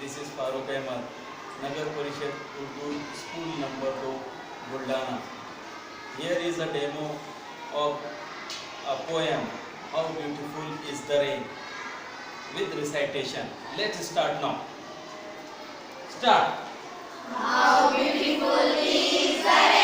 This is Farooq Ahmed, Nagar Parishad Urdu School number 2, Buldana. Here is a demo of a poem, How Beautiful is the Rain, with recitation. Let's start now. Start. How beautiful is the